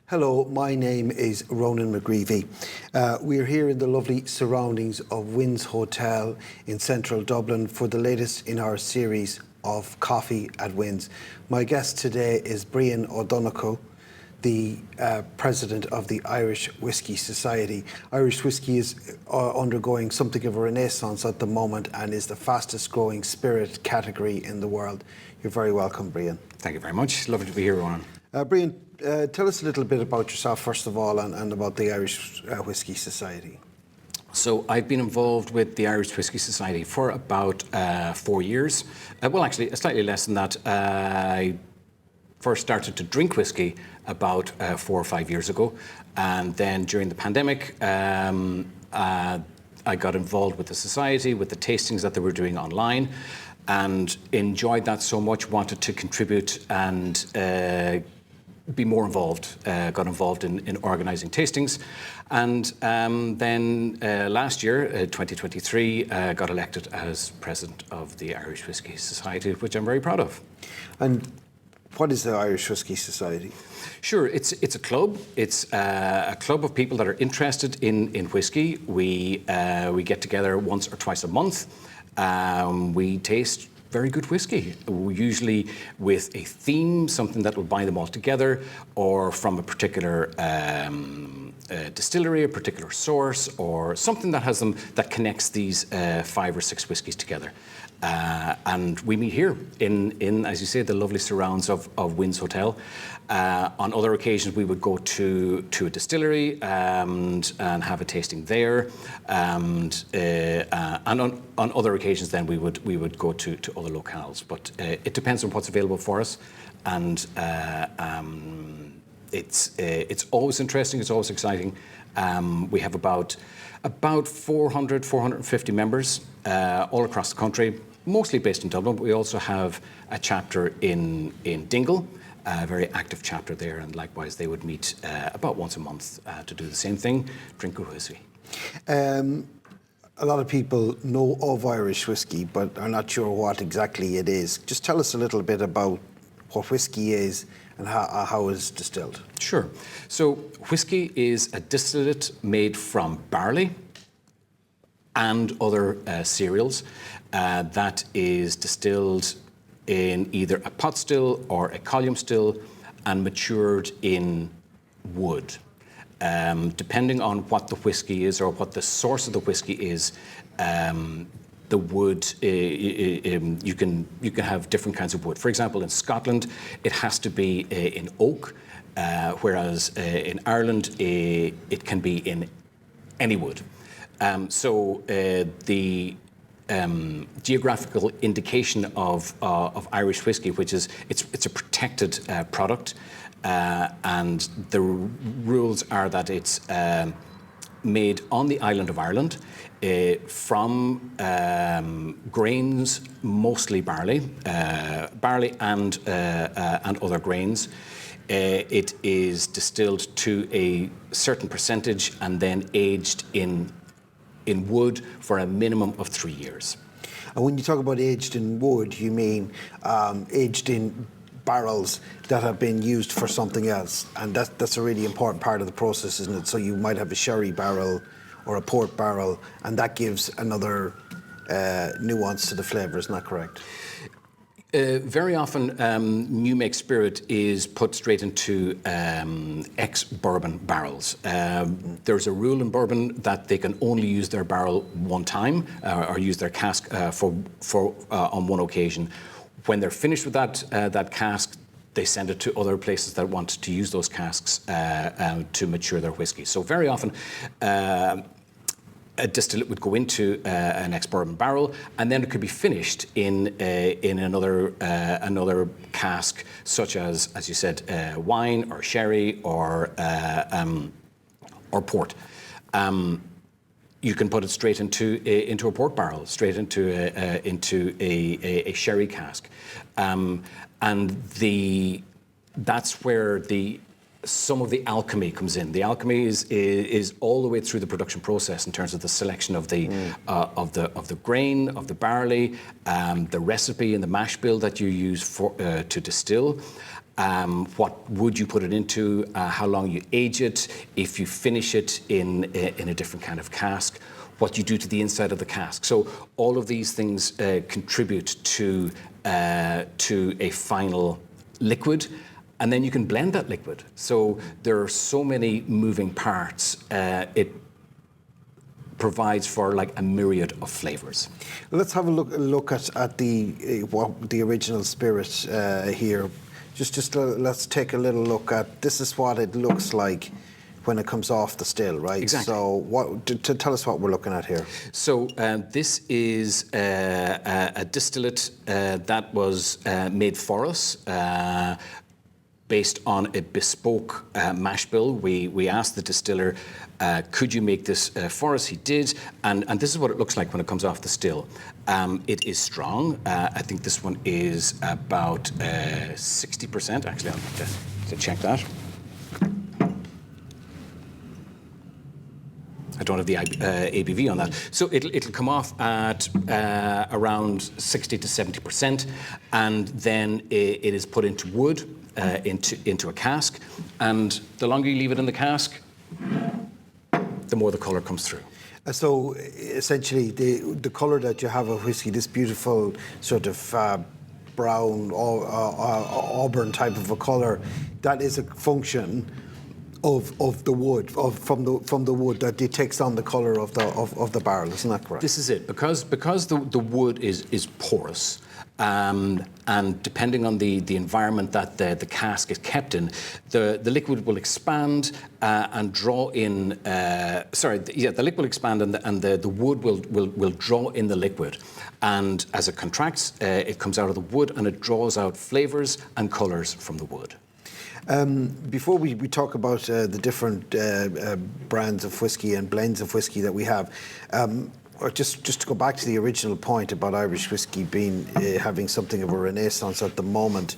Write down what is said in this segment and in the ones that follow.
Hello, my name is ronanmcgreevy. We're here in the lovely surroundings of wynn'shotel in central Dublin for the latest in our series of Coffee at Wynn's. My guest today is Brían Donnchadha, the president of the Irish Whiskey Society. Irish whiskey is undergoing something of a renaissance at the moment and is the fastest growing spirit category in the world. You're very welcome, Brían. Thank you very much. Lovely to be here, Ronan. Brían, tell us a little bit about yourself, first of all, and about the Irish Whiskey Society. So I've been involved with the Irish Whiskey Society for about 4 years. Well, actually, slightly less than that. I first started to drink whiskey about 4 or 5 years ago. And then during the pandemic, I got involved with the society, with the tastings that they were doing online, and enjoyed that so much, wanted to contribute and be more involved, got involved in organising tastings. And then last year, 2023, got elected as president of the Irish Whiskey Society, which I'm very proud of. And what is the Irish Whiskey Society? Sure, it's a club. It's a club of people that are interested in whiskey. We get together once or twice a month. We taste very good whiskey, usually with a theme, something that will bind them all together, or from a particular distillery, a particular source, or something that has them that connects these 5 or 6 whiskies together. And we meet here in, as you say, the lovely surrounds of wynn'shotel. On other occasions, we would go to a distillery and have a tasting there. And on other occasions, then we would go to other locales. But it depends on what's available for us. And it's always interesting. It's always exciting. We have about 450 members all across the country, mostly based in Dublin. But we also have a chapter in Dingle, a very active chapter there, and likewise they would meet about once a month to do the same thing, drink good whiskey. A lot of people know of Irish whiskey, but are not sure what exactly it is. Just tell us a little bit about what whiskey is and how it's distilled. Sure. So whiskey is a distillate made from barley and other cereals that is distilled in either a pot still or a column still and matured in wood. Depending on what the whiskey is or what the source of the whiskey is, the wood, you can have different kinds of wood. For example, in Scotland, it has to be in oak, whereas in Ireland, it can be in any wood. So the geographical indication of Irish whiskey, which is it's a protected product, and the rules are that it's made on the island of Ireland from grains, mostly barley and other grains. It is distilled to a certain percentage and then aged in wood for a minimum of 3 years. And when you talk about aged in wood, you mean aged in barrels that have been used for something else, and that's a really important part of the process, isn't it? So you might have a sherry barrel or a port barrel, and that gives another nuance to the flavour, isn't that correct? Very often, new make spirit is put straight into ex-bourbon barrels. There's a rule in bourbon that they can only use their barrel one time or use their cask on one occasion. When they're finished with that cask, they send it to other places that want to use those casks to mature their whiskey. So very often, a distillate would go into an ex-bourbon barrel, and then it could be finished in another cask, such as you said, wine or sherry or port. You can put it straight into a port barrel, straight into a sherry cask, and that's where some of the alchemy comes in. The alchemy is all the way through the production process in terms of the selection of the grain, of the barley, the recipe and the mash bill that you use to distill, what wood you put it into, how long you age it, if you finish it in a different kind of cask, what you do to the inside of the cask. So all of these things contribute to a final liquid, and then you can blend that liquid. So there are so many moving parts. It provides for like a myriad of flavors. Let's have a look at the original spirit here. Let's take a little look at, this is what it looks like when it comes off the still, right? Exactly. So tell us what we're looking at here. So this is a distillate that was made for us based on a bespoke mash bill. We asked the distiller, could you make this for us? He did, and this is what it looks like when it comes off the still. It is strong. I think this one is about 60%. Actually, I'll have to check that. I don't have the ABV on that. So it'll come off at around 60 to 70%, and then it is put into wood, into a cask, and the longer you leave it in the cask, the more the colour comes through. So essentially, the colour that you have of whiskey, this beautiful sort of brown auburn type of a colour, that is a function of the wood, from the wood, that it takes on the colour of the barrel. Isn't that correct? This is it, because the wood is porous. And depending on the environment that the cask is kept in, the liquid will expand and draw in. The liquid will expand and the wood will draw in the liquid, and as it contracts, it comes out of the wood and it draws out flavors and colors from the wood. Before we talk about the different brands of whiskey and blends of whiskey that we have, or just to go back to the original point about Irish whiskey being having something of a renaissance at the moment,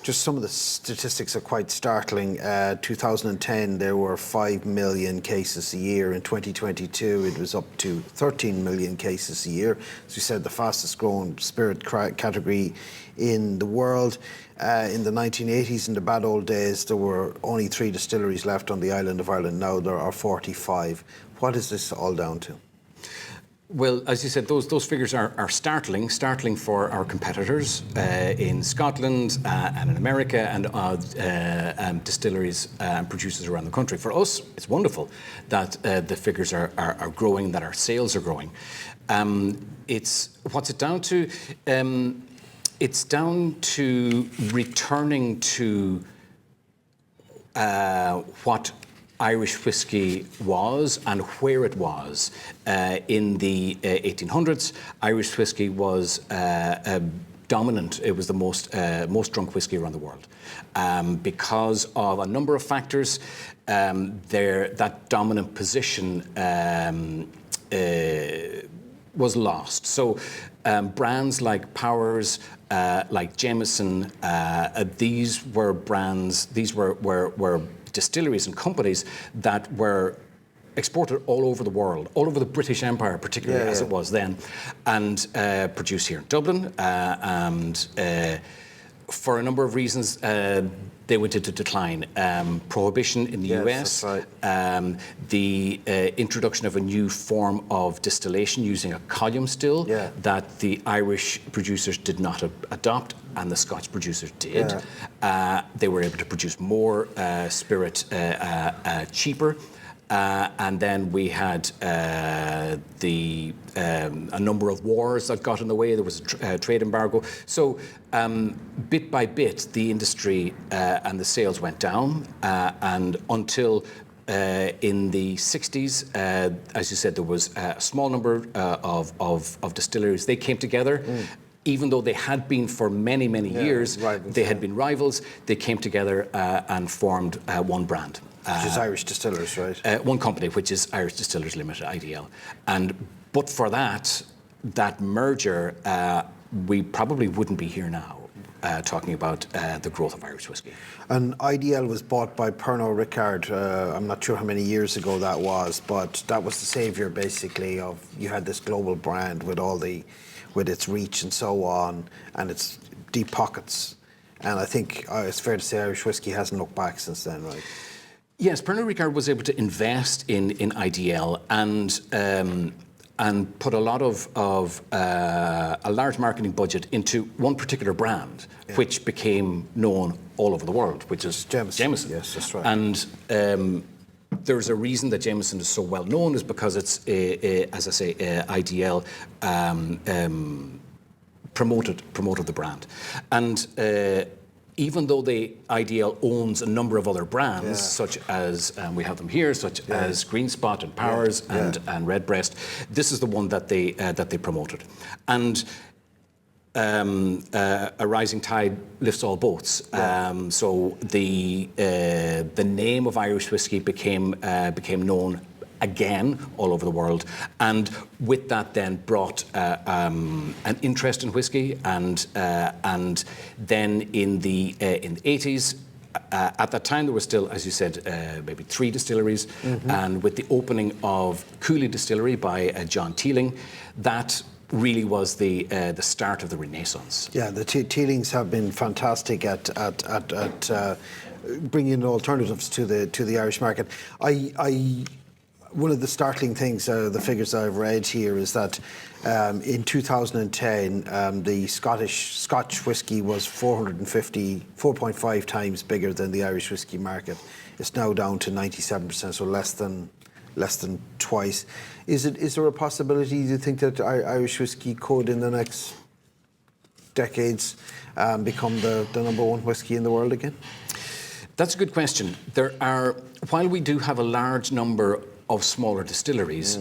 just some of the statistics are quite startling. 2010, there were 5 million cases a year. In 2022, it was up to 13 million cases a year. As we said, the fastest growing spirit category in the world. In the 1980s, in the bad old days, there were only 3 distilleries left on the island of Ireland. Now there are 45. What is this all down to? Well, as you said, those figures are startling for our competitors in Scotland and in America, and distilleries and producers around the country. For us, it's wonderful that the figures are growing, that our sales are growing. What's it down to? It's down to returning to what Irish whiskey was and where it was. In the 1800s, Irish whiskey was dominant. It was the most drunk whiskey around the world. Because of a number of factors, that dominant position was lost. So brands like Powers, like Jameson, these were brands, these were distilleries and companies that were exported all over the world, all over the British Empire, particularly as it was then, and produced here in Dublin. And for a number of reasons, they went into decline. Prohibition in the US, that's right. The introduction of a new form of distillation using a column still that the Irish producers did not adopt, and the Scotch producers did. They were able to produce more spirit cheaper. And then we had a number of wars that got in the way. There was a trade embargo. So bit by bit, the industry and the sales went down. And until in the 60s, as you said, there was a small number of distilleries. They came together. Even though they had been for many, many years, they had been rivals, they came together and formed one brand. Which is Irish Distillers, right? One company, which is Irish Distillers Limited, IDL. But for that merger, we probably wouldn't be here now talking about the growth of Irish whiskey. And IDL was bought by Pernod Ricard. I'm not sure how many years ago that was, but that was the saviour, basically, of, you had this global brand with its reach and so on, and its deep pockets. And I think it's fair to say Irish whiskey hasn't looked back since then, right? Yes, Pernod Ricard was able to invest in IDL and put a lot of a large marketing budget into one particular brand, which became known all over the world, which is Jameson. Yes, that's right. And there's a reason that Jameson is so well known, is because it's, as I say, IDL promoted the brand. And even though IDL owns a number of other brands, such as, we have them here, such as Green Spot and Powers and Redbreast, this is the one that they promoted. And a rising tide lifts all boats. So the name of Irish whiskey became known again all over the world, and with that then brought an interest in whiskey, and then in the 80s. At that time, there were still, as you said, maybe 3 distilleries, and with the opening of Cooley Distillery by John Teeling, that really was the start of the Renaissance. Yeah, the Teelings have been fantastic at bringing alternatives to the Irish market. One of the startling things, the figures I've read here, is that in 2010, the Scotch whisky was 4.5 times bigger than the Irish whisky market. It's now down to 97%, so less than twice. Is there a possibility, do you think, that Irish whisky could, in the next decades, become the number 1 whisky in the world again? That's a good question. While we do have a large number of smaller distilleries,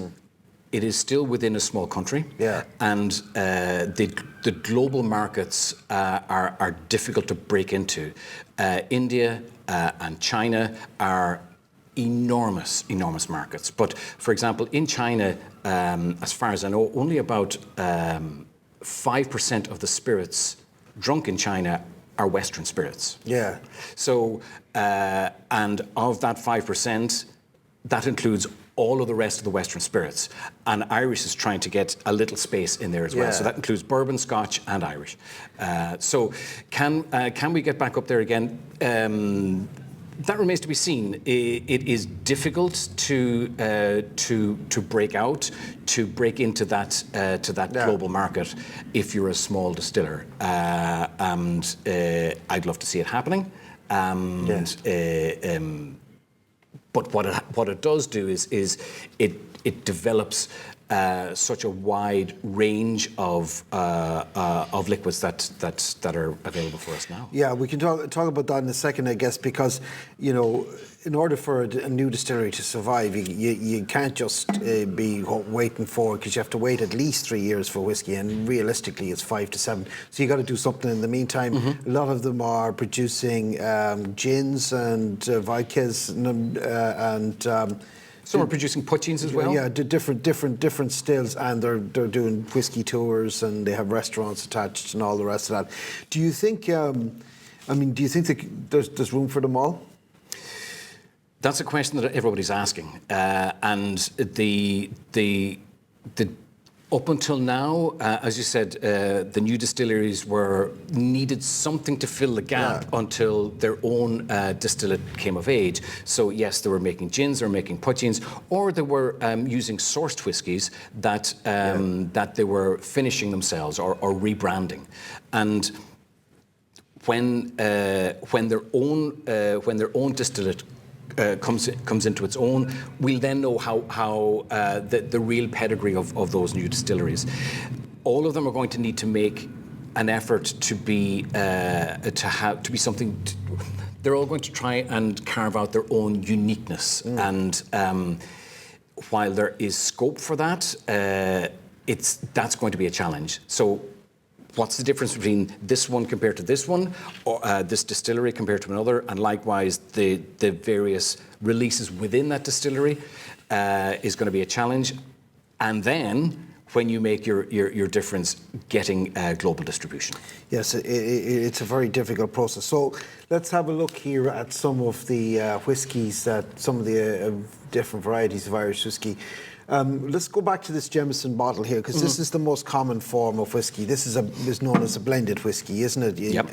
it is still within a small country, and the global markets are difficult to break into. India and China are enormous markets. But for example, in China, as far as I know, only about 5% of the spirits drunk in China are Western spirits. Yeah. So, and of that 5%, that includes all of the rest of the Western spirits. And Irish is trying to get a little space in there as well. So that includes bourbon, Scotch, and Irish. So can we get back up there again? That remains to be seen. It is difficult to break out, to break into that global market if you're a small distiller. And I'd love to see it happening. But what it does do is it develops such a wide range of liquids that are available for us now. Yeah, we can talk about that in a second, I guess, because in order for a new distillery to survive, you can't just be waiting for, because you have to wait at least 3 years for whiskey, and realistically it's 5 to 7. So you got to do something in the meantime. A lot of them are producing gins and vodkas and some are producing poteens as well. Yeah, different stills, and they're doing whiskey tours, and they have restaurants attached and all the rest of that. Do you think? Do you think that there's room for them all? That's a question that everybody's asking, and the up until now, as you said, the new distilleries needed something to fill the gap until their own distillate came of age. So yes, they were making gins, they were making poteens, or they were using sourced whiskies that they were finishing themselves or rebranding. And when their own distillate comes into its own, we'll then know how the real pedigree of those new distilleries. All of them are going to need to make an effort to be something. They're all going to try and carve out their own uniqueness, and while there is scope for that, that's going to be a challenge. So, what's the difference between this one compared to this one, or this distillery compared to another, and likewise the various releases within that distillery is going to be a challenge. And then when you make your difference, getting global distribution. Yes, it's a very difficult process. So let's have a look here at some of the whiskies, some of the different varieties of Irish whiskey. Let's go back to this Jameson bottle here, because this is the most common form of whiskey. This is known as a blended whiskey, isn't it? Yep.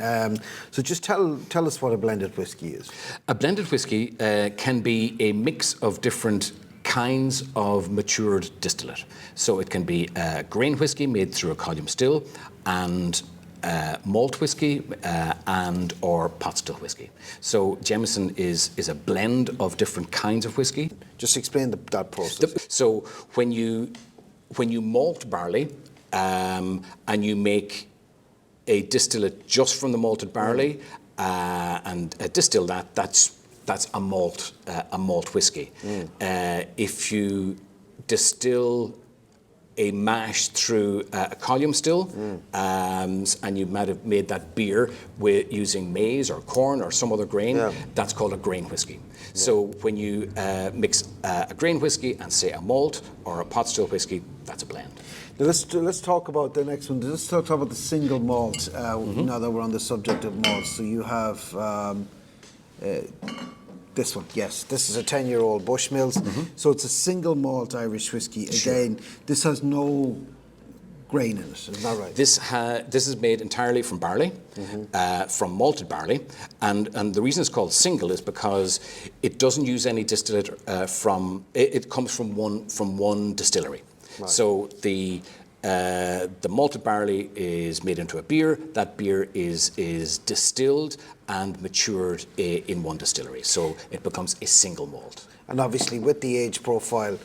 So just tell us what a blended whiskey is. A blended whiskey can be a mix of different kinds of matured distillate. So it can be grain whiskey made through a column still, and malt whiskey and or pot still whiskey. So Jameson is a blend of different kinds of whiskey. Just explain that process. So when you malt barley and you make a distillate just from the malted barley and distill that, that's a malt whiskey. If you distill a mash through a column still, and you might have made that beer with using maize or corn or some other grain, that's called a grain whiskey. So when you mix a grain whiskey and say a malt or a pot still whiskey, that's a blend. Now let's talk about the next one. Let's talk about the single malt. Now that we're on the subject of malts, so you have. This one, yes. This is a 10-year-old Bushmills. So it's a single malt Irish whiskey. Again, this has no grain in it, isn't that right? This is made entirely from barley, from malted barley, and the reason it's called single is because it doesn't use any distillate from. It comes from one distillery. Right. So the malted barley is made into a beer. That beer is distilled and matured in one distillery. So it becomes a single malt. And obviously with the age profile,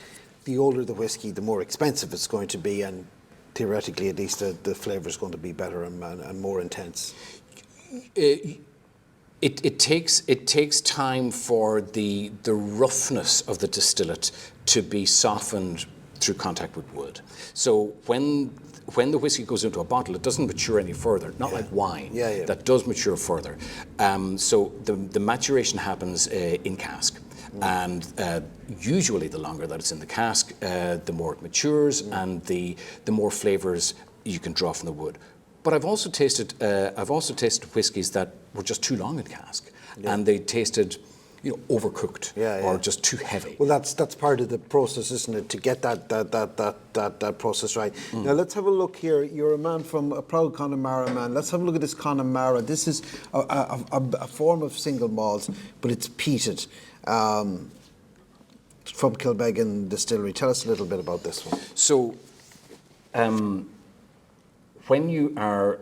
the older the whiskey, the more expensive it's going to be, and theoretically at least the flavour is going to be better and more intense. It takes time for the roughness of the distillate to be softened through contact with wood. So when the whiskey goes into a bottle, it doesn't mature any further, not like wine. That does mature further. So the maturation happens in cask. And usually the longer that it's in the cask, the more it matures and the more flavours you can draw from the wood. But I've also tasted whiskies that were just too long in cask, and they tasted overcooked or just too heavy. Well, that's part of the process, isn't it, to get that process right. Now let's have a look here. You're a man from a proud Connemara man. Let's have a look at this Connemara. This is a form of single malt, but it's peated. From Kilbeggan Distillery. Tell us a little bit about this one. So, when you are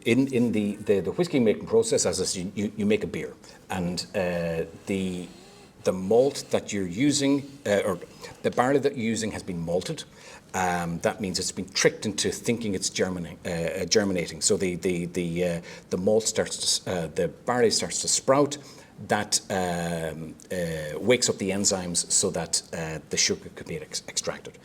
in the whiskey making process, as you make a beer, and the malt that you're using, or the barley that you're using, has been malted. That means it's been tricked into thinking it's germinating. So the malt starts to, the barley starts to sprout. That wakes up the enzymes so that the sugar can be extracted.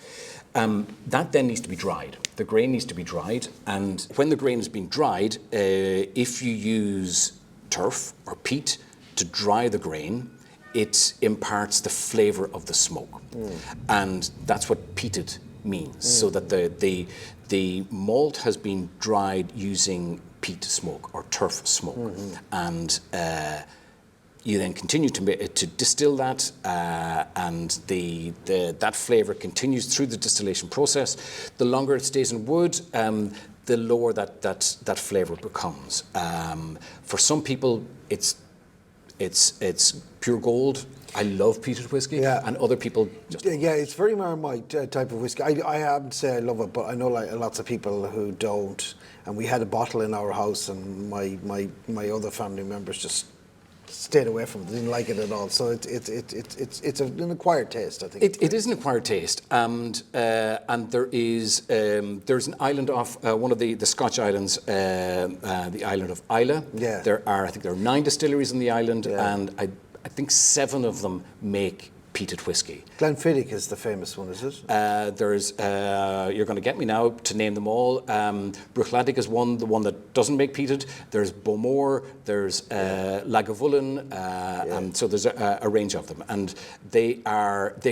That then needs to be dried. The grain needs to be dried, and when the grain is being dried, if you use turf or peat to dry the grain, it imparts the flavour of the smoke, and that's what peated means. So that the malt has been dried using peat smoke or turf smoke, and you then continue to distill that, and that flavour continues through the distillation process. The longer it stays in wood, the lower that flavour becomes. For some people, it's pure gold. I love peated whiskey, and other people just don't. It's very Marmite type of whiskey. I haven't to say I love it, but I know lots of people who don't. And we had a bottle in our house, and my other family members just stayed away from it. Didn't like it at all. So it's an acquired taste, I think. It is an acquired taste, and there's an island off one of the Scotch islands, the island of Islay. I think there are 9 distilleries on the island, and I think 7 of them make peated whiskey. Glenfiddich is the famous one, is it? There's, you're going to get me now to name them all. Bruichladdich is the one that doesn't make peated. There's Bowmore, there's Lagavulin, and so there's a range of them. And they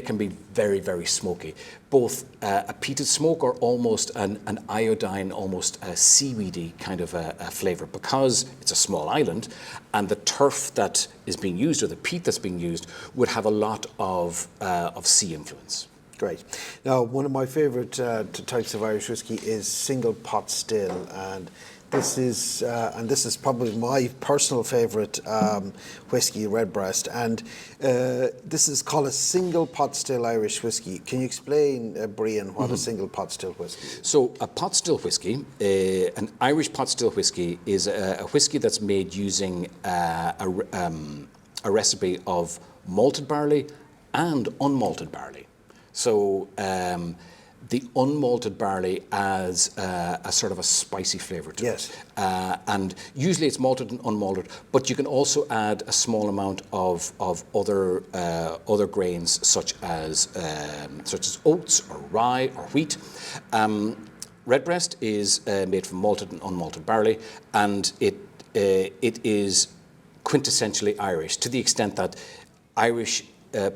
can be very, very smoky. Both a peated smoke or almost an iodine, almost a seaweedy kind of a flavour, because it's a small island, and the turf that is being used, or the peat that's being used, would have a lot of sea influence. Great. Now, one of my favourite types of Irish whiskey is single pot still, and this is probably my personal favourite whiskey, Redbreast, and this is called a single pot still Irish whiskey. Can you explain, Brían, what a single pot still whiskey is? So a pot still whiskey, an Irish pot still whiskey, is a whiskey that's made using a recipe of malted barley and unmalted barley. So the unmalted barley adds a sort of a spicy flavour to it. And usually it's malted and unmalted, but you can also add a small amount of other grains such as oats or rye or wheat. Redbreast is made from malted and unmalted barley, and it is quintessentially Irish to the extent that Irish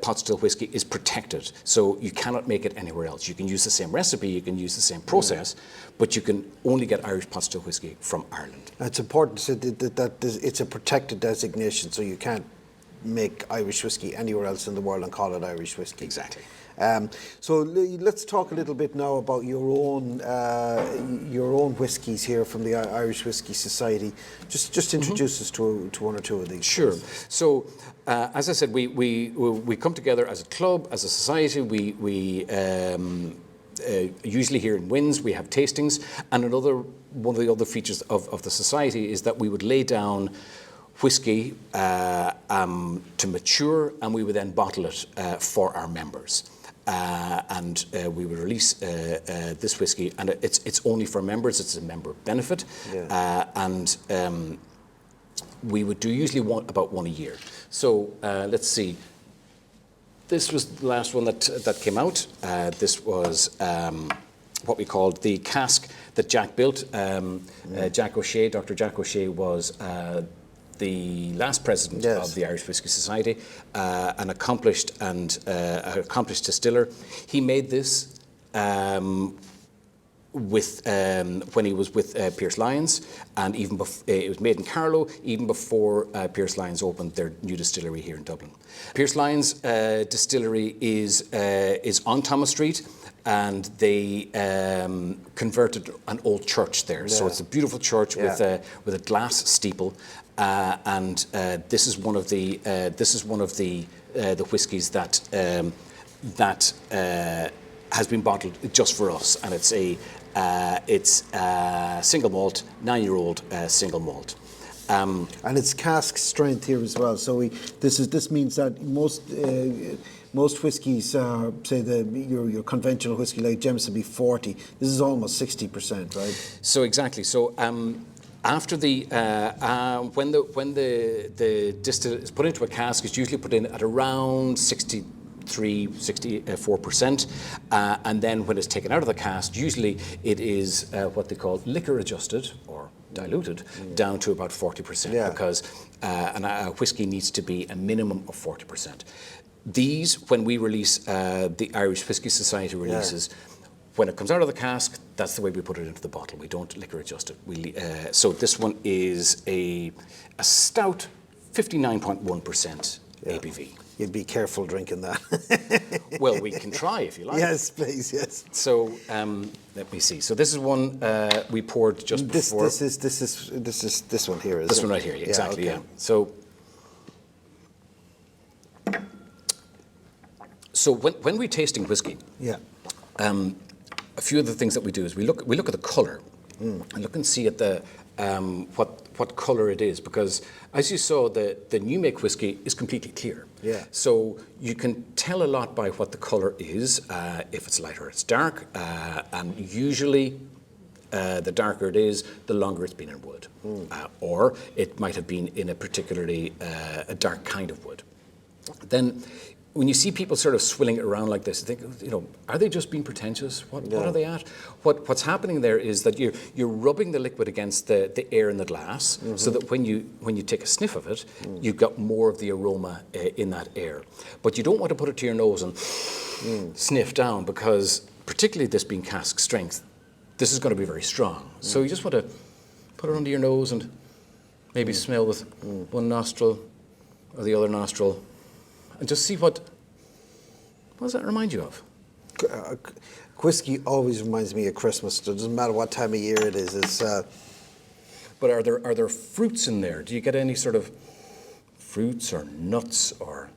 pot still whiskey is protected, so you cannot make it anywhere else. You can use the same recipe, you can use the same process, but you can only get Irish pot still whiskey from Ireland. It's important to say that it's a protected designation, so you can't make Irish whiskey anywhere else in the world and call it Irish whiskey. Exactly. So let's talk a little bit now about your own whiskies here from the Irish Whiskey Society. Just introduce us to one or two of these. Sure. Please. So, as I said, we come together as a club, as a society. We usually here in Wynns we have tastings, and one of the other features of the society is that we would lay down whiskey to mature, and we would then bottle it for our members. And we would release this whiskey, and it's only for members. It's a member benefit, and we would do usually about one a year. So let's see. This was the last one that came out. This was what we called the cask that Jack built. Jack O'Shea, Dr. Jack O'Shea was the last president of the Irish Whiskey Society, an accomplished distiller. He made this when he was with Pierce Lyons, and even it was made in Carlow even before Pierce Lyons opened their new distillery here in Dublin. Pierce Lyons distillery is on Thomas Street, and they converted an old church there. So it's a beautiful church with a glass steeple. And this is one of the whiskies that has been bottled just for us, and it's a single malt, 9-year-old single malt. And it's cask strength here as well. So this means that most whiskies, say your conventional whiskey like Jameson, be 40. This is almost 60%, right? So exactly. So. After when the distillate is put into a cask, it's usually put in at around 64%, and then when it's taken out of the cask, usually it is what they call liquor adjusted or diluted down to about 40%, because a whiskey needs to be a minimum of 40%. These, when we release the Irish Whiskey Society releases. When it comes out of the cask, that's the way we put it into the bottle. We don't liquor adjust it. So this one is a stout 59.1% ABV. You'd be careful drinking that. Well, we can try if you like. Yes, please, yes. So let me see. So this is one we poured just before. This is this one here, is this it? one right here, exactly. Yeah, okay. So when we're tasting whiskey, a few of the things that we do is we look at the colour and look and see at the what colour it is, because as you saw, the new make whiskey is completely clear. Yeah. So you can tell a lot by what the colour is. If it's light or it's dark, and usually the darker it is, the longer it's been in wood, or it might have been in a particularly a dark kind of wood. Then, when you see people sort of swilling it around like this, you think, are they just being pretentious? What are they at? What's happening there is that you're rubbing the liquid against the air in the glass, so that when you take a sniff of it, you've got more of the aroma in that air. But you don't want to put it to your nose and sniff down, because particularly this being cask strength, this is going to be very strong. So you just want to put it under your nose and maybe smell with one nostril or the other nostril, and just see what does that remind you of? Whiskey always reminds me of Christmas. It doesn't matter what time of year it is. It's But are there fruits in there? Do you get any sort of fruits or nuts or?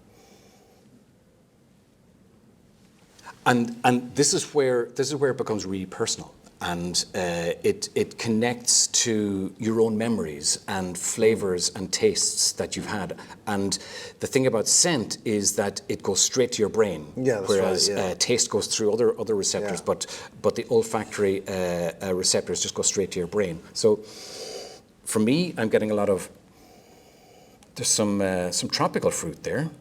And this is where it becomes really personal, and it connects to your own memories and flavors and tastes that you've had. And the thing about scent is that it goes straight to your brain, Yeah, that's whereas right, yeah. taste goes through other receptors, Yeah. but the olfactory receptors just go straight to your brain. So for me, I'm getting a lot of, there's some tropical fruit there,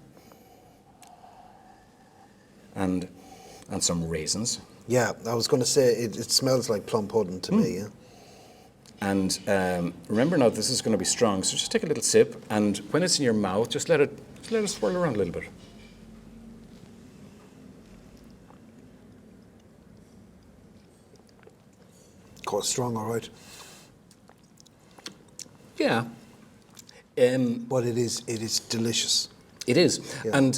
and some raisins. yeah. I was going to say it smells like plum pudding to me. Yeah. And remember now, this is going to be strong, so just take a little sip, and when it's in your mouth, just let it swirl around a little bit. Quite strong, all right. Yeah. But it is delicious. It is, Yeah. and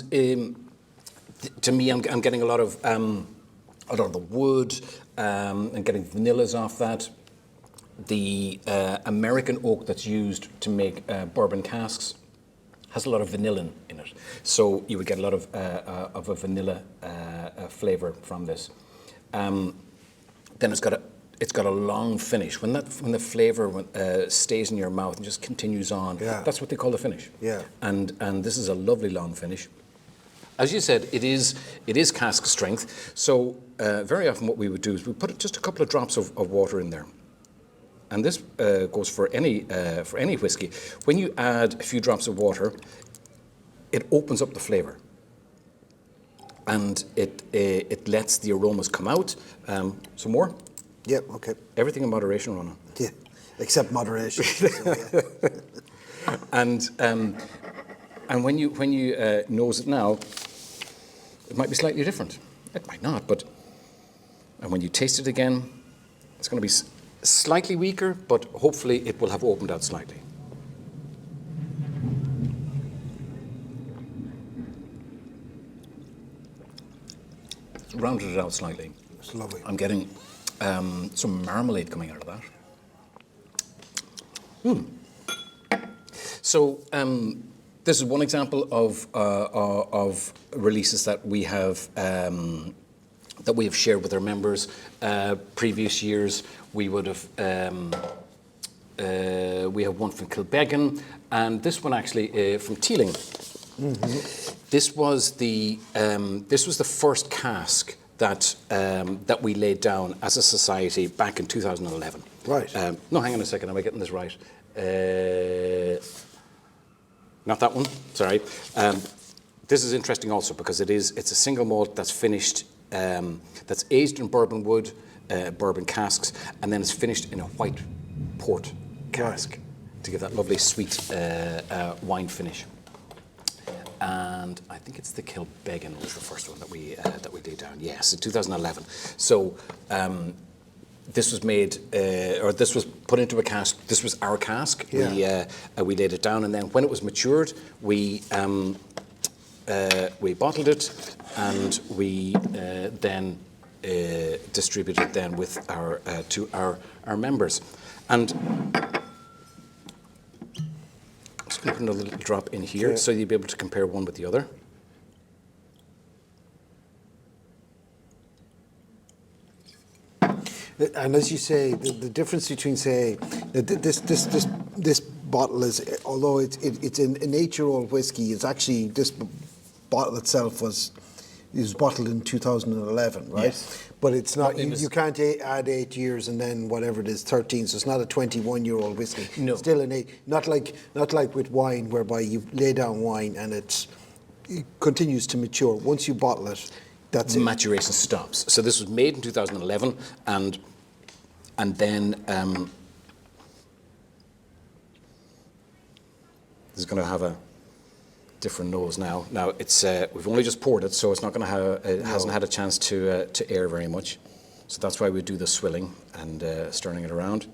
to me, I'm getting a lot of the wood, and getting vanillas off that. The American oak that's used to make bourbon casks has a lot of vanillin in it, so you would get a lot of a vanilla flavor from this. Then it's got a long finish. When the flavor stays in your mouth and just continues on, Yeah. that's what they call the finish. Yeah. And this is a lovely long finish. As you said, it is cask strength. So very often what we would do is we put just a couple of drops of water in there. And this goes for any whiskey. When you add a few drops of water, it opens up the flavor, and it lets the aromas come out. Some more. Yeah. Okay. Everything in moderation, Ronan. Yeah. Except moderation. So, yeah. And when you nose it now, it might be slightly different. It might not, but and when you taste it again, it's going to be slightly weaker, but hopefully it will have opened out slightly. It's rounded it out slightly. It's lovely. I'm getting some marmalade coming out of that. So this is one example of releases that we have shared with our members. Previous years, we would have we have one from Kilbeggan, and this one actually from Teeling. Mm-hmm. This was the first cask that we laid down as a society back in 2011. Right. No, hang on a second. Am I getting this right? Not that one. Sorry. This is interesting also because it's a single malt that's finished, that's aged in bourbon wood, bourbon casks, and then it's finished in a white port cask to give that lovely sweet wine finish. And I think it's the Kilbeggan was the first one that we laid down. Yes, in 2011. So this was made, or this was put into a cask. This was our cask. Yeah. We laid it down, and then when it was matured, we bottled it, and we then distributed it then with to our members. And I'm just going to put another little drop in here, so you'll be able to compare one with the other. And as you say, the difference between, say, this bottle is, although it's an 8-year-old whiskey, it's actually, this bottle itself was bottled in 2011, right? Yes. But it's not, you can't add 8 years and then whatever it is, 13, so it's not a 21-year-old whiskey. No. It's still not like with wine, whereby you lay down wine and it continues to mature. Once you bottle it, that's it. Maturation stops. So this was made in 2011, and then this is going to have a different nose now. Now it's we've only just poured it, so it's not going to have. It hasn't had a chance to air very much. So that's why we do the swilling and stirring it around.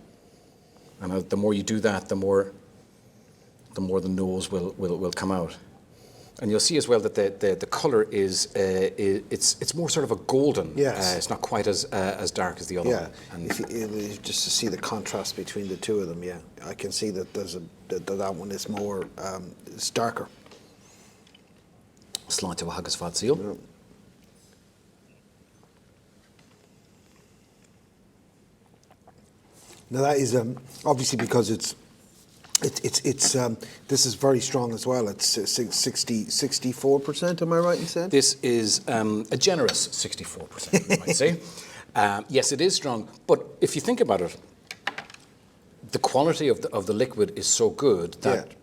And the more you do that, the more the nose will come out. And you'll see as well that the colour is it's more sort of a golden. Yes. It's not quite as dark as the other one. And Just to see the contrast between the two of them, yeah, I can see that that one is more it's darker. Sláinte agus fad síl. Yeah. Now that is obviously because it's this is very strong as well. It's 64%. Am I right in saying? This is a generous 64%, you might say. Yes, it is strong, but if you think about it, the quality of the liquid is so good that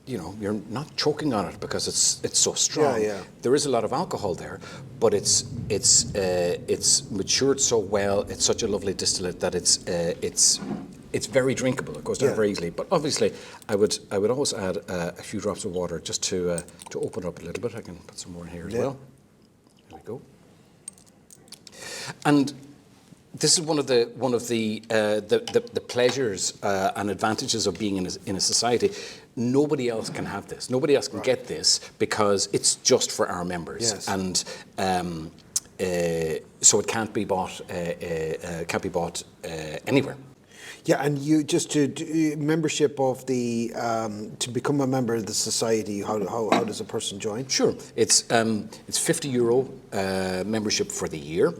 you're not choking on it because it's so strong. Yeah. There is a lot of alcohol there, but it's matured so well. It's such a lovely distillate that it's very drinkable. It goes down very easily. But obviously, I would always add a few drops of water just to open up a little bit. I can put some more in here as well. There we go. And this is one of the pleasures and advantages of being in a society. Nobody else can have this. Nobody else can get this because it's just for our members. Yes. And so it can't be bought anywhere. Yeah, and you just to membership of the to become a member of the society. How does a person join? Sure, it's €50 membership for the year,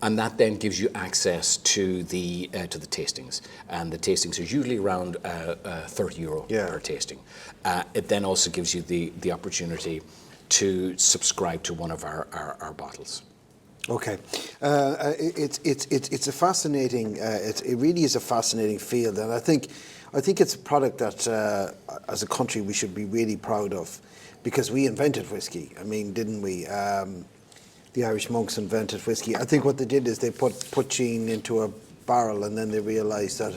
and that then gives you access to the tastings, and the tastings are usually around €30 per tasting. It then also gives you the opportunity to subscribe to one of our bottles. Okay, it's a fascinating. It really is a fascinating field, and I think it's a product that, as a country, we should be really proud of, because we invented whiskey. I mean, didn't we? The Irish monks invented whiskey. I think what they did is they put poteen into a barrel, and then they realised that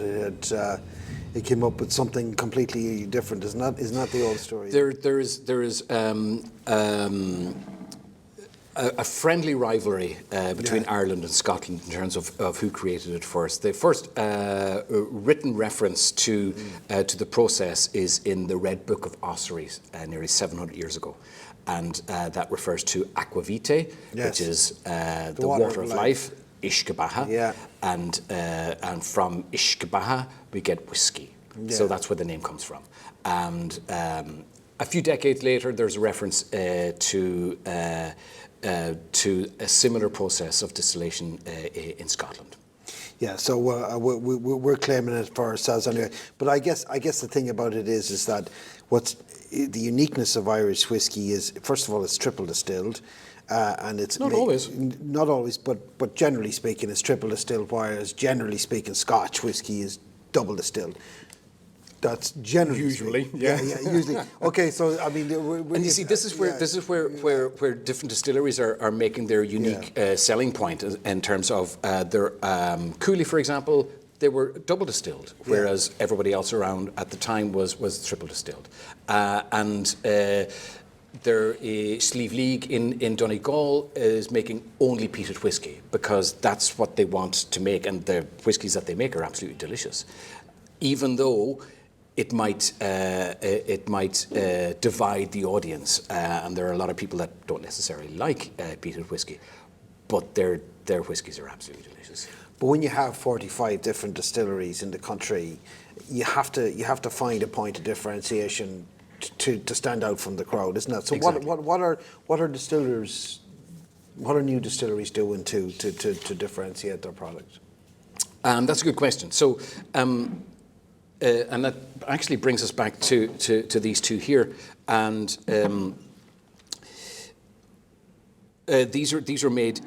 it came up with something completely different. Isn't that the old story? There is a friendly rivalry between Ireland and Scotland in terms of who created it first. The first written reference to the process is in the Red Book of Ossuaries nearly 700 years ago. And that refers to aquavitae, which is the water of life, ishkabaha. And from ishkabaha, we get whiskey. So that's where the name comes from. And a few decades later, there's a reference to a similar process of distillation in Scotland. Yeah, so we're claiming it for ourselves anyway. But I guess the thing about it is that what's the uniqueness of Irish whiskey is, first of all, it's triple distilled, and it's not always, but generally speaking, it's triple distilled. Whereas generally speaking, Scotch whiskey is double distilled. That's generally usually, usually. Okay, so I mean, and you see, this is where different distilleries are making their unique selling point in terms of their Cooley, for example. They were double distilled, whereas everybody else around at the time was triple distilled, and their Slieve League in Donegal is making only peated whiskey because that's what they want to make, and the whiskies that they make are absolutely delicious, even though it might divide the audience, and there are a lot of people that don't necessarily like peated whiskey, but their whiskies are absolutely delicious. But when you have 45 different distilleries in the country, you have to find a point of differentiation to stand out from the crowd, isn't it? So exactly. What are distillers, what are new distilleries doing to differentiate their product? That's a good question. So. And that actually brings us back to these two here, and these are made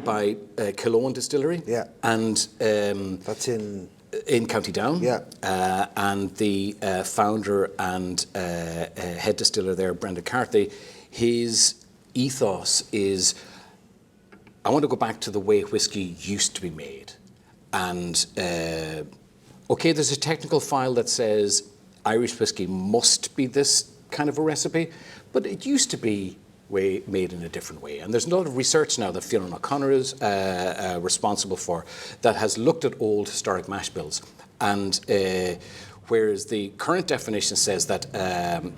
by Killowen Distillery, and that's in County Down, and the founder and head distiller there, Brendan Carthy, his ethos is, I want to go back to the way whiskey used to be made, and. Okay, there's a technical file that says Irish whiskey must be this kind of a recipe, but it used to be made in a different way. And there's a lot of research now that Fionn O'Connor is responsible for that has looked at old historic mash bills. And whereas the current definition says that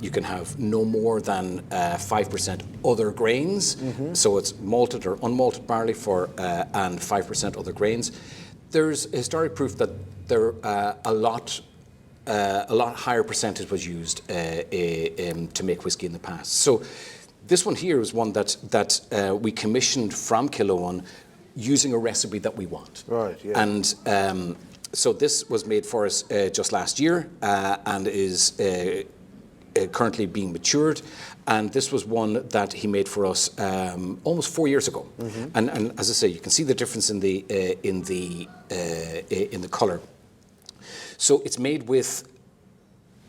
you can have no more than 5% other grains. So it's malted or unmalted barley and 5% other grains. There's historic proof that a lot higher percentage was used to make whiskey in the past. So this one here is one that we commissioned from Killowen using a recipe that we want. Right, yeah. And so this was made for us just last year and is currently being matured. And this was one that he made for us almost 4 years ago. And as I say, you can see the difference in the color. So it's made with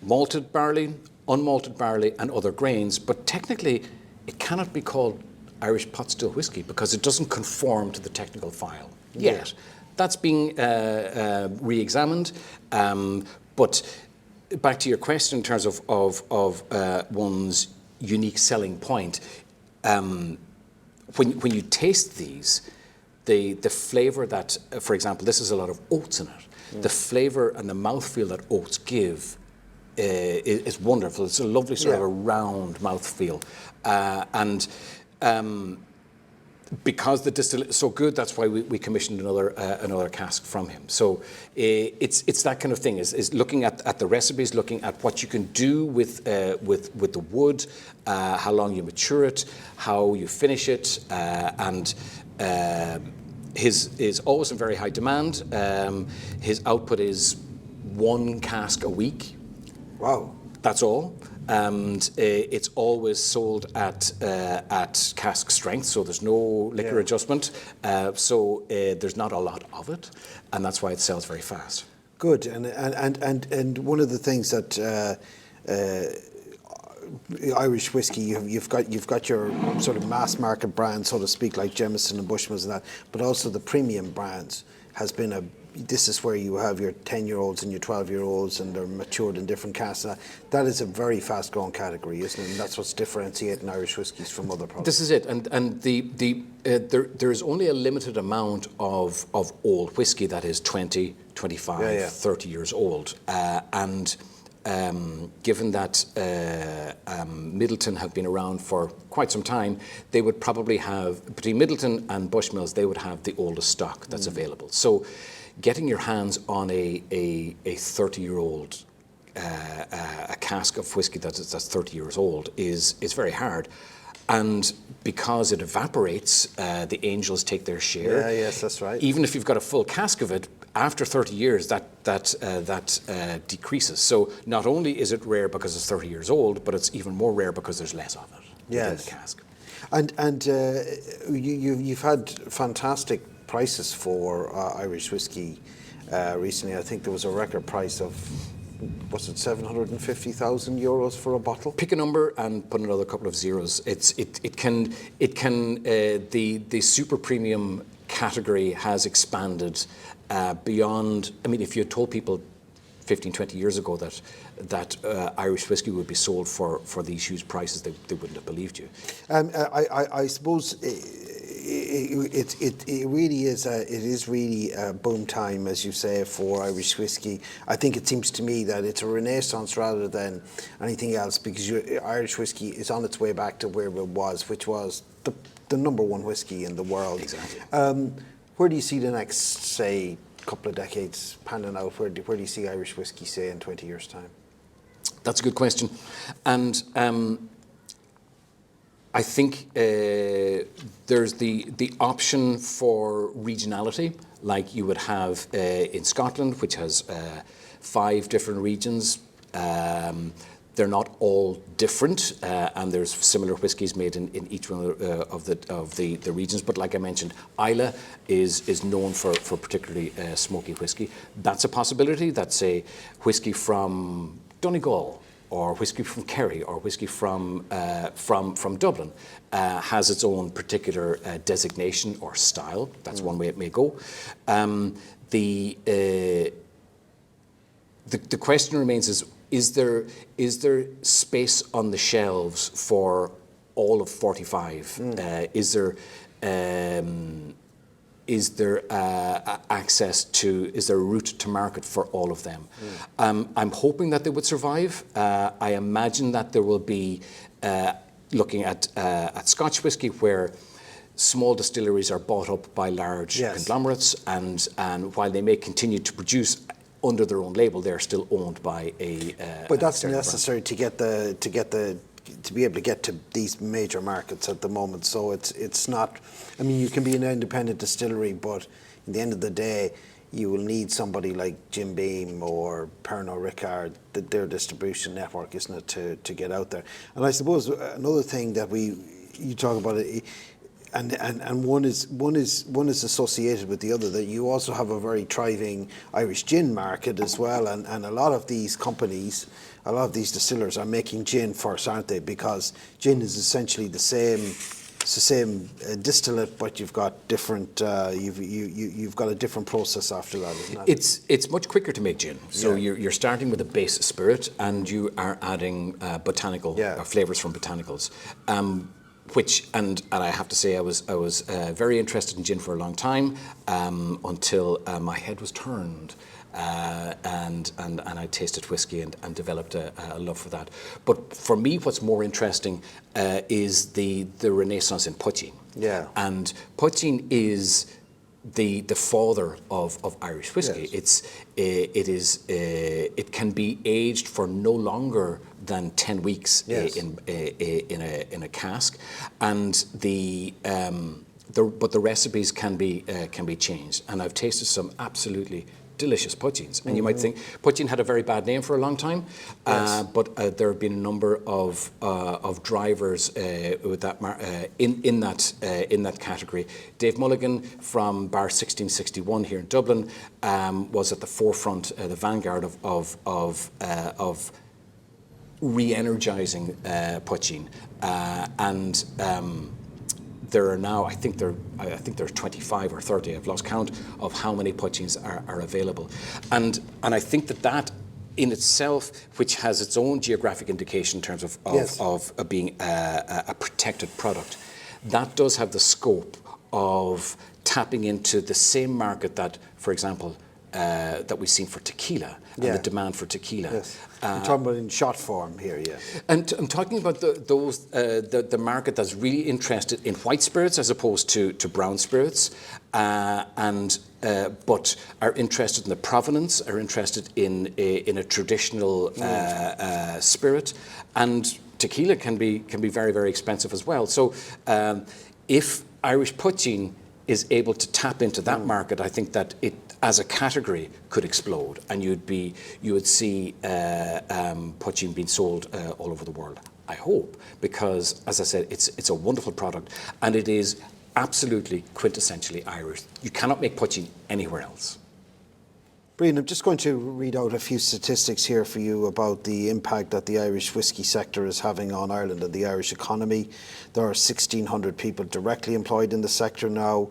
malted barley, unmalted barley, and other grains, but technically it cannot be called Irish pot still whiskey because it doesn't conform to the technical file yet. That's being re-examined, but back to your question in terms of one's unique selling point, when you taste these, the flavour that, for example, this has a lot of oats in it. The flavour and the mouthfeel that oats give is wonderful. It's a lovely sort of a round mouthfeel. And because the distillate is so good, that's why we commissioned another cask from him. So it's that kind of thing, is looking at the recipes, looking at what you can do with the wood, how long you mature it, how you finish it, and his is always in very high demand. His output is 1 cask a week. Wow. That's all. And it's always sold at cask strength, so there's no liquor adjustment. So there's not a lot of it, and that's why it sells very fast. Good. And one of the things that Irish whiskey, you've got your sort of mass market brands, so to speak, like Jameson and Bushmills and that, but also the premium brands has been this is where you have your 10-year-olds and your 12-year-olds, and they're matured in different casks. That is a very fast-growing category, isn't it? And that's what's differentiating Irish whiskies from other products. This is it, and there is only a limited amount of old whiskey that is 20, 25, 30 years old, and given that Middleton have been around for quite some time, they would probably have, between Middleton and Bushmills, they would have the oldest stock that's available. So getting your hands on a 30-year-old a cask of whiskey that's 30 years old is very hard. And because it evaporates, the angels take their share. Yeah, yes, that's right. Even if you've got a full cask of it, after 30 years, that decreases. So not only is it rare because it's 30 years old, but it's even more rare because there's less of it within the cask. And you've had fantastic prices for Irish whiskey recently. I think there was a record price of, was it 750,000 euros for a bottle? Pick a number and put another couple of zeros. The super premium category has expanded beyond. I mean, if you had told people 15, 20 years ago that Irish whiskey would be sold for these huge prices, they wouldn't have believed you. I suppose it really is really a boom time, as you say, for Irish whiskey. I think it seems to me that it's a renaissance rather than anything else, because Irish whiskey is on its way back to where it was, which was the number one whiskey in the world. Exactly. Where do you see the next, say, couple of decades panning out? Where do you see Irish whiskey, say, in 20 years' time? That's a good question. And I think there's the option for regionality, like you would have in Scotland, which has 5 different regions. They're not all different, and there's similar whiskies made in each one of the regions. But like I mentioned, Islay is known for particularly smoky whiskey. That's a possibility. That's a whiskey from Donegal, or whiskey from Kerry, or whiskey from Dublin, has its own particular designation or style. That's one way it may go. The question remains: is there space on the shelves for all of 45? Is there is there is there a route to market for all of them? I'm hoping that they would survive. I imagine that there will be, looking at Scotch whisky, where small distilleries are bought up by large conglomerates, and while they may continue to produce under their own label, they're still owned by a. But that's necessary to be able to get to these major markets at the moment. So it's not. I mean, you can be an independent distillery, but at the end of the day, you will need somebody like Jim Beam or Pernod Ricard, their distribution network, isn't it, to get out there. And I suppose another thing that you talk about it. And one is associated with the other, that you also have a very thriving Irish gin market as well, and a lot of these companies, a lot of these distillers are making gin first, aren't they? Because gin is essentially the same distillate, but you've got different you've got a different process after that, isn't it? It's much quicker to make gin. So you're starting with a base spirit, and you are adding botanical flavors from botanicals. Which and I have to say I was very interested in gin for a long time, until my head was turned, and I tasted whiskey and developed a love for that. But for me, what's more interesting is the renaissance in Poteen. Yeah. And Poteen is the father of Irish whiskey. Yes. It can be aged for no longer than 10 weeks in a cask, and but the recipes can be changed. And I've tasted some absolutely delicious Poteens, and you might think Poteen had a very bad name for a long time, but there have been a number of drivers with that in that category. Dave Mulligan from Bar 1661 here in Dublin was at the forefront, the vanguard of re-energizing Poteen, and there are now, I think there's 25 or 30, I've lost count of how many Poteens are available, and I think that in itself, which has its own geographic indication in terms of being a protected product, that does have the scope of tapping into the same market that, for example, that we've seen for tequila and the demand for tequila. Yes. You're talking about in shot form here, And I'm talking about the market that's really interested in white spirits as opposed to brown spirits, but are interested in the provenance, are interested in a traditional spirit, and tequila can be very, very expensive as well. So if Irish Poteen is able to tap into that market, I think that it, as a category, could explode, and you would see Poteen being sold all over the world. I hope, because, as I said, it's a wonderful product, and it is absolutely quintessentially Irish. You cannot make Poteen anywhere else. Brían, I'm just going to read out a few statistics here for you about the impact that the Irish whisky sector is having on Ireland and the Irish economy. There are 1,600 people directly employed in the sector now.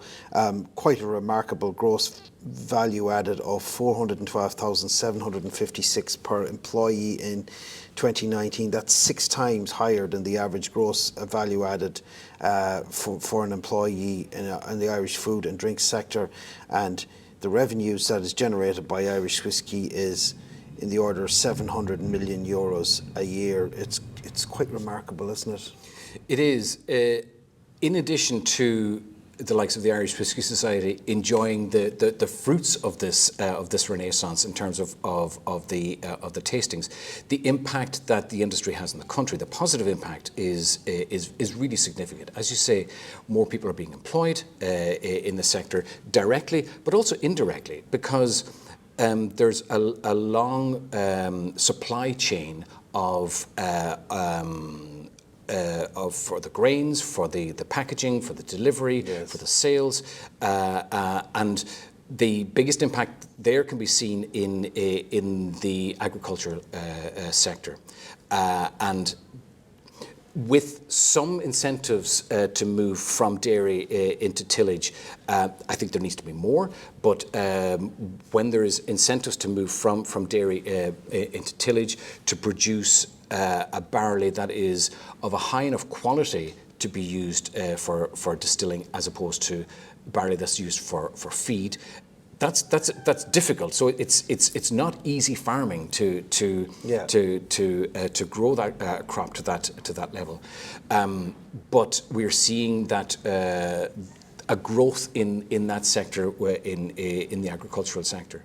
Quite a remarkable gross value added of 412,756 per employee in 2019. That's 6 times higher than the average gross value added for an employee in the Irish food and drink sector. And the revenues that is generated by Irish whisky is in the order of 700 million euros a year. It's quite remarkable, isn't it? It is. In addition to the likes of the Irish Whiskey Society enjoying the fruits of this renaissance in terms of the tastings, the impact that the industry has in the country, the positive impact is really significant. As you say, more people are being employed in the sector directly, but also indirectly, because there's a long supply chain for the grains, for the packaging, for the delivery, for the sales, and the biggest impact there can be seen in the agricultural sector, and with some incentives to move from dairy into tillage. I think there needs to be more, but when there is incentives to move from dairy into tillage to produce a barley that is of a high enough quality to be used for distilling as opposed to barley that's used for feed. That's difficult. So it's not easy farming to grow that crop to that level. But we're seeing that a growth in that sector in the agricultural sector.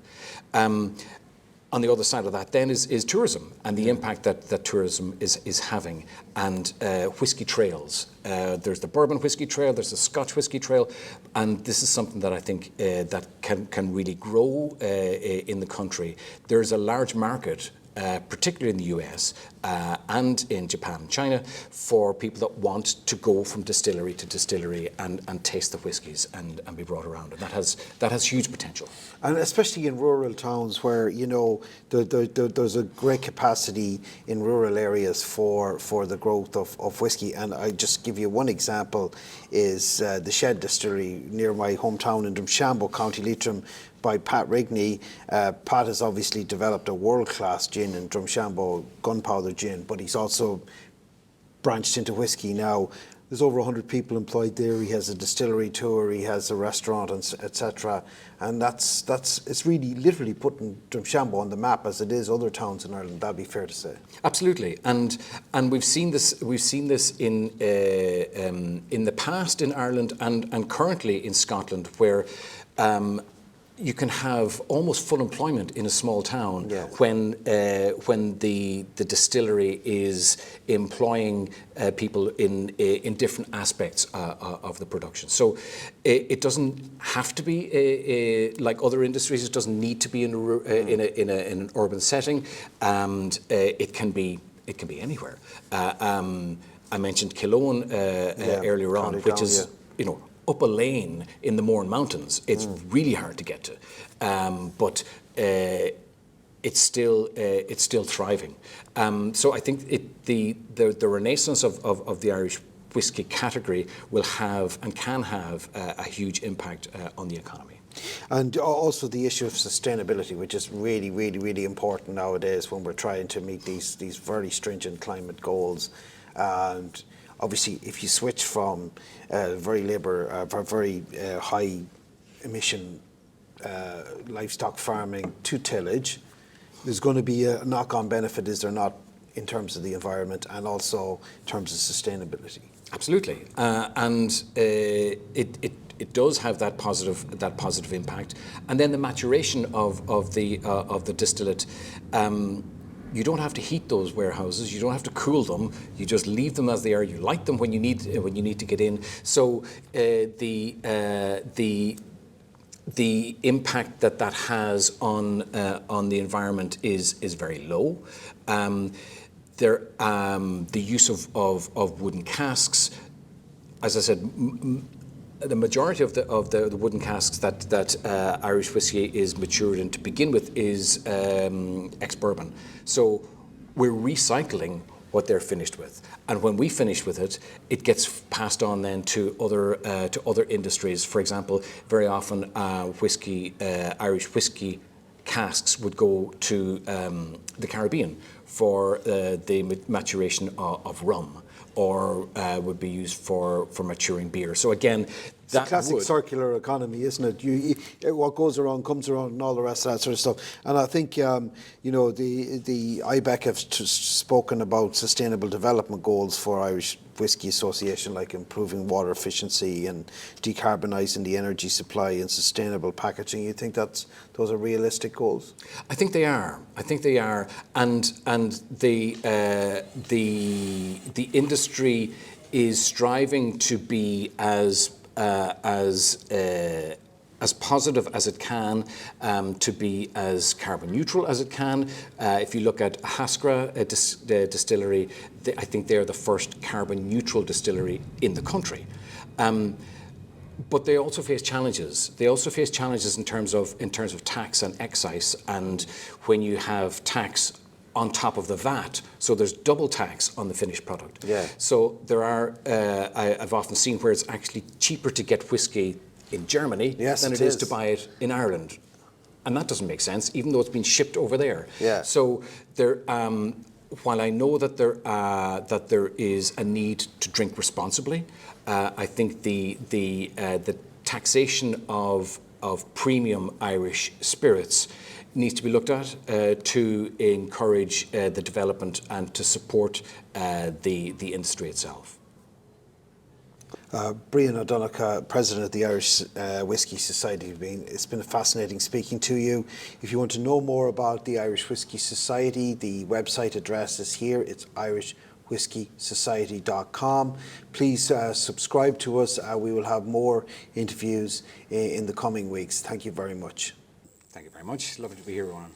On the other side of that then is tourism and the impact that tourism is having, and whiskey trails. There's the bourbon whiskey trail, there's the Scotch whiskey trail, and this is something that I think that can really grow in the country. There's a large market, particularly in the US and in Japan and China, for people that want to go from distillery to distillery and taste the whiskies and be brought around. And that has huge potential. And especially in rural towns where, you know, there's a great capacity in rural areas for the growth of whiskey. And I just give you one example is the Shed Distillery near my hometown in Donnchadha, County Leitrim, by Pat Rigney. Pat has obviously developed a world-class gin in Donnchadha, gunpowder gin, but he's also branched into whiskey now. There's over 100 people employed there. He has a distillery tour, he has a restaurant, etc. And it's really literally putting Donnchadha on the map as it is other towns in Ireland. That'd be fair to say. Absolutely, and we've seen this in the past in Ireland and currently in Scotland, where you can have almost full employment in a small town when the distillery is employing people in different aspects of the production. So it doesn't have to be like other industries. It doesn't need to be in an urban setting, and it can be anywhere. I mentioned Killowen earlier on, which is up a lane in the Mourne Mountains. It's really hard to get to, but it's still thriving. So I think the renaissance of the Irish whiskey category will have and can have a huge impact on the economy. And also the issue of sustainability, which is really, really, really important nowadays when we're trying to meet these very stringent climate goals. And obviously, if you switch from very high emission livestock farming to tillage, there's going to be a knock-on benefit, is there not, in terms of the environment and also in terms of sustainability? Absolutely, and it does have that positive impact. And then the maturation of the distillate. You don't have to heat those warehouses. You don't have to cool them. You just leave them as they are. You light them when you need to get in. So the impact that has on the environment is very low. The use of wooden casks, as I said. The majority of the wooden casks that Irish whiskey is matured in to begin with is ex-bourbon. So we're recycling what they're finished with, and when we finish with it, it gets passed on then to other industries. For example, very often Irish whiskey casks would go to the Caribbean for the maturation of rum, or would be used for maturing beer. So again, it's a classic circular economy, isn't it? What goes around comes around, and all the rest of that sort of stuff. And I think the IBEC have spoken about sustainable development goals for Irish Whiskey Association, like improving water efficiency and decarbonising the energy supply and sustainable packaging. You think those are realistic goals? I think they are. And the industry is striving to be as positive as it can, to be as carbon neutral as it can. If you look at Haskra distillery, I think they're the first carbon neutral distillery in the country. But they also face challenges. They also face challenges in terms of tax and excise, and when you have tax on top of the VAT, so there's double tax on the finished product. Yeah. So there are, I've often seen where it's actually cheaper to get whiskey in Germany than it is to buy it in Ireland. And that doesn't make sense, even though it's been shipped over there. Yeah. So there, while I know that there is a need to drink responsibly, I think the taxation of premium Irish spirits needs to be looked at to encourage the development and to support the industry itself. Brían Donnchadha, President of the Irish Whiskey Society, it's been fascinating speaking to you. If you want to know more about the Irish Whiskey Society, the website address is here. It's irishwhiskeytasociety.com. Please subscribe to us. We will have more interviews in the coming weeks. Thank you very much. Thank you very much. Lovely to be here, Ronan.